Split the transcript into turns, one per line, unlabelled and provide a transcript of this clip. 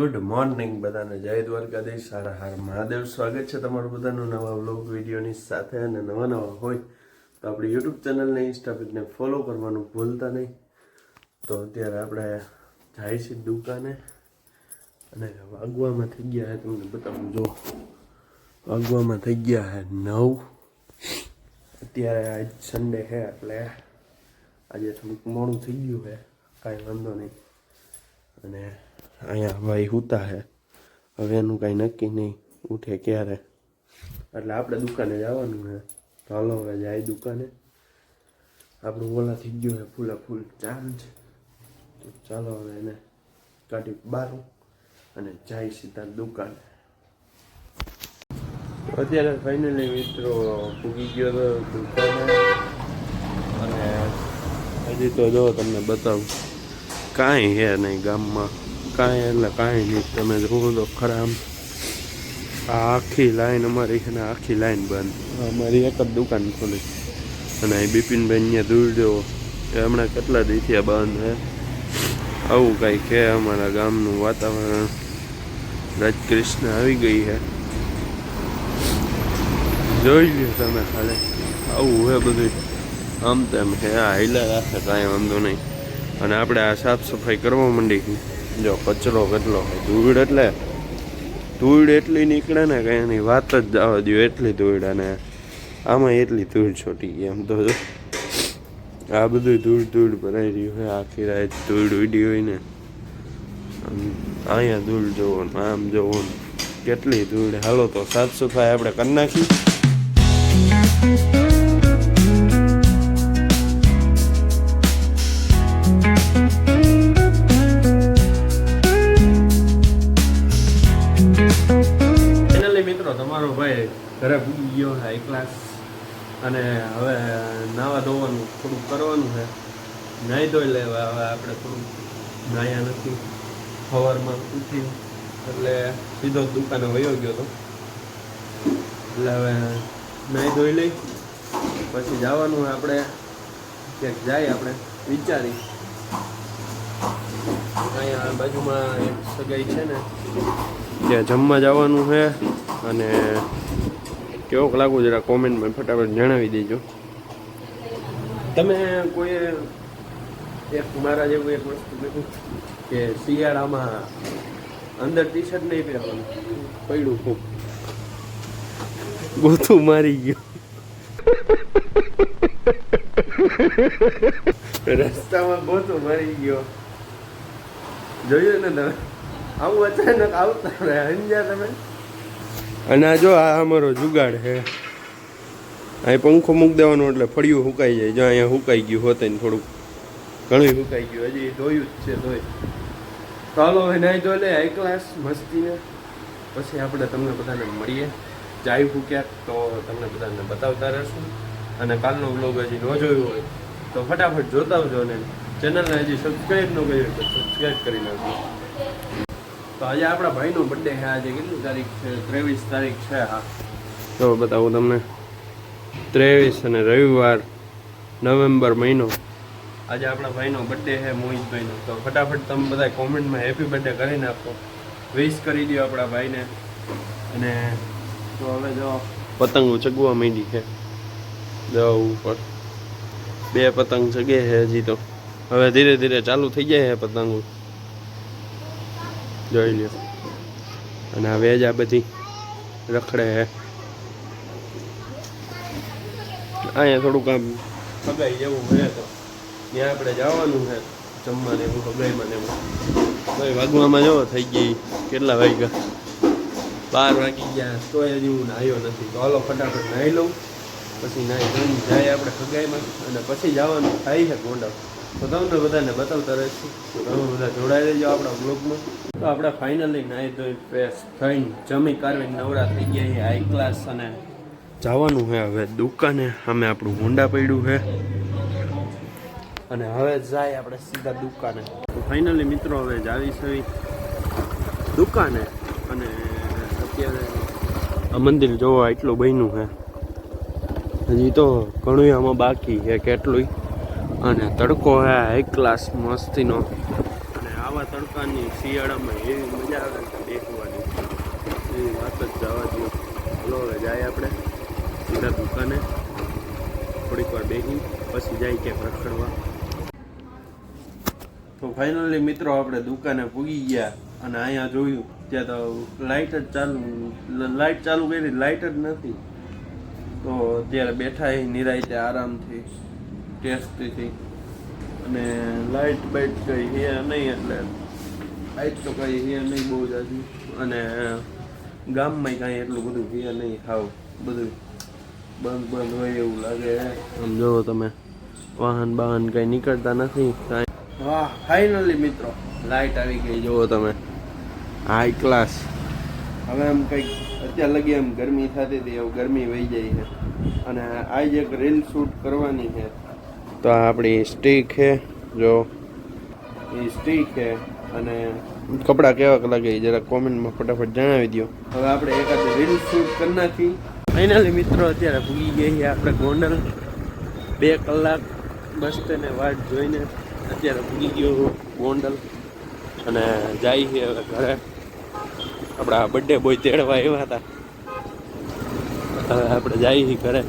Good morning બધાને, જય દ્વારકાધીશ, સારા હાર મહાદેવ. સ્વાગત છે તમારું બધાનું નવા વ્લોગ વિડીયોની સાથે. અને નવા હોય તો આપણી યુટ્યુબ ચેનલને ઇન્સ્ટા પેજને ફોલો કરવાનું ભૂલતા નહીં. તો અત્યારે આપણે જાય છે દુકાને અને વાગવામાં થઈ ગયા છે, તમને બતાવું. જો વાગવામાં થઈ ગયા છે 9. અત્યારે આજ સન્ડે છે એટલે આજે થોડુંક મોડું થઈ ગયું છે, કાંઈ વાંધો નહીં. અને અહીંયા ભાઈ સૂતા છે, હવે એનું કાંઈ નક્કી નહીં ઉઠે ક્યારે, એટલે આપણે દુકાને જવાનું છે. તો હાલો હવે જાય દુકાને. આપણું ઓલા થઈ ગયું છે ફૂલા ફૂલ ચાર્જ. તો ચાલો હવે એને કાઢી બહાર અને જાય સીધા દુકાને. અત્યારે ફાઇનલી મિત્રો પૂગી ગયો હતો દુકાને. અને હજી તો જો તમને બતાવું, કાંઈ છે નહીં ગામમાં, કાંઈ એટલે કાંઈ નહીં. તમે જુઓ તો ખરા, આમ આ આખી લાઈન અમારી છે ને આખી લાઈન બંધ. અમારી એક જ દુકાન ખોલી અને અહીં બિપિનભાઈ અહીંયા દૂર જવો એ હમણાં કેટલા દિવસથી બંધ છે. આવું કાંઈ છે અમારા ગામનું વાતાવરણ. રાજકૃષ્ણ આવી ગઈ છે, જોઈ લ્યો તમે ખાલી. આવું છે બધું, આમ તેમ છે. આ હાઈલા રાખે કાંઈ વાંધો નહીં. અને આપણે આ સાફ સફાઈ કરવા માંડી. જો કચરો કેટલો હોય, ધૂળ એટલે ધૂળ એટલી નીકળે ને કંઈ એની વાત જ જવા દો, એટલી ધૂળ. અને આમાં એટલી ધૂળ છોટી ગઈ. આમ તો જો આ બધું ધૂળ ધૂળ ભરાઈ રહ્યું હોય, આખી રાત ધૂળ ઉડી હોય ને. અહીંયા ધૂળ જોવો ને આમ જોવો ને કેટલી ધૂળ. હાલો તો સાફ સફાઈ આપણે કરી નાખી. મિત્રો તમારો ભાઈ ઘરે પૂગી ગયો હાઈ ક્લાસ. અને હવે નાવા ધોવાનું થોડુંક કરવાનું છે. નાહી ધોઈ લેવા. હવે આપણે થોડુંક નાહ્યા નથી, સવારમાં ઉઠી એટલે સીધો દુકાને વયો ગયો હતો. એટલે હવે નાહી ધોઈ લઈ પછી જવાનું આપણે ક્યાંક જાય. આપણે વિચારી અહીંયા બાજુમાં એક સગાઈ છે ને, ત્યાં જમવા જવાનું છે. અને કેવોક લાગુ જરા કોમેન્ટમાં ફટાફટ જણાવી દેજો. તમે કોઈ એક મારા જેવું એક વસ્તુ કહ્યું કે શિયાળામાં અંદર ટી શર્ટ નહીં પહેરવાનું, પડ્યું ખૂબ ગોથું મારી ગયું. રસ્તામાં ગોથું મારી ગયો, જોયું ને તમે? આવું અચાનક આવતા રહે સમજ્યા તમે? અને આ જો આ અમારો જુગાડ છે. અહીં પંખો મૂકી દેવાનો એટલે ફળિયું સુકાઈ જાય. જો અહીંયા સુકાઈ ગયું હોતે ને થોડુંક ઘણું સુકાઈ ગયું, હજી ધોયું જ છે ધોઈ. તો હાલો હવે નાહી ધોઈ લે હાઈ ક્લાસ મસ્તીને. પછી આપણે તમને બધાને મળીએ. જાય ક્યાંક તો તમને બધાને બતાવતા રહેશું. અને કાલનો વ્લોગ હજી ન જોયું હોય તો ફટાફટ જોતા આવજો. અને ચેનલને હજી સબસ્ક્રાઈબ ન કરી હોય તો સબસ્ક્રાઈબ કરી નાખજો. તો આજે આપણા ભાઈનો બર્થડે છે. આજે કેટલી તારીખ છે? 23 તારીખ છે. હા તો બતાવું તમને. 23 અને રવિવાર, નવેમ્બર મહિનો. આજે આપણા ભાઈનો બર્થડે છે, મોહિતભાઈનો. તો ફટાફટ તમે બધા કોમેન્ટમાં હેપી બર્થડે કરી નાખો, વિશ કરી દો આપણા ભાઈને. અને તો હવે જો પતંગો ચગવા માંડી છે. જો ઉપર 2 પતંગ ચગે છે હજી. તો હવે ધીરે ધીરે ચાલુ થઈ જાય છે પતંગો, જોઈ લ્યો. અને હવે જ આ બધી રખડે છે. અહીંયા થોડુંક આમ સગાઈ જેવું છે તો ત્યાં આપણે જવાનું છે જમવાને એવું, સગાઈમાં ને એવું. ભાઈ વાગવામાં જો થઈ ગઈ, કેટલા વાગ્યા? 12 વાગી ગયા. તો હજી હું નાહ્યો નથી. તો હાલો ફટાફટ નાહી લઉં, પછી નાહી ધોઈને જાય આપણે સગાઈમાં. અને પછી જવાનું થાય છે ગોંડલ. તો તમને બધાને બતાવતા રહીશું. તો તમે બધા જોડાઈ રહેજો આપણા બ્લોગમાં. તો આપણે ફાઇનલી નાહી ધોઈ ફ્રેશ થઈને જમી કારવીને નવરા થઈ ગયા છે હાઈ ક્લાસ. અને જવાનું છે હવે દુકાને. સામે આપણું હોન્ડા પડ્યું છે. અને હવે જાય આપણે સીધા દુકાને. તો ફાઇનલી મિત્રો હવે જાવી છે દુકાને. અને અત્યારે આ મંદિર જોવા એટલું બન્યું છે, હજી તો ઘણું આમાં બાકી છે કેટલું. અને તડકો હે હાઈ ક્લાસ મસ્તીનો. અને આ આવા તડકાની શિયાળામાં એવી મજા આવે છે બેસવાની, એવી વાત જ જવા દો. હલો હવે જાય આપણે સીધા દુકાને, થોડીક વાર બેસી પછી જાય ક્યાંક રખડવા. તો ફાઇનલી મિત્રો આપણે દુકાને પૂગી ગયા અને અહીંયા જોયું ત્યાં તો લાઇટ ચાલુ કરી, લાઇટ જ નથી. તો અત્યારે બેઠા નિરાયતે આરામથી ટેસ્ટથી, અને લાઇટ બાઇટ કઈ હે નહીં, એટલે લાઇટ તો કઈ હે નહીં બહુ જાજી, અને ગામમાં કાંઈ એટલું બધું હે નહીં, ખાવ બધું બંધ હોય એવું લાગે. આમ જોવો તમે, વાહન કંઈ નીકળતા નથી કાંઈ. વાહ ફાઇનલી મિત્રો લાઇટ આવી ગઈ, જુઓ તમે, હાઈ ક્લાસ. હવે આમ કંઈક અત્યાર લગી એમ ગરમી થતી હતી એવું ગરમી વહી જાય છે. અને આજ એક રીલ શૂટ કરવાની છે, તો આ આપણી સ્ટીક છે, જો એ સ્ટીક છે. અને કપડાં કેવાક લાગે જરા કોમેન્ટમાં ફટાફટ જણાવી દો. હવે આપણે એકાદ રીલ શૂટ કરી નાખી. ફાઇનલી મિત્રો અત્યારે ભૂગી ગઈ છે આપણે ગોંડલ. 2 કલાક બસ તેને વાટ જોઈને અત્યારે ભૂગી ગયો ગોંડલ, અને જાય છે હવે ઘરે. આપણા બર્થડે બોય તેડવા આવ્યા હતા, હવે આપણે જઈએ ઘરે.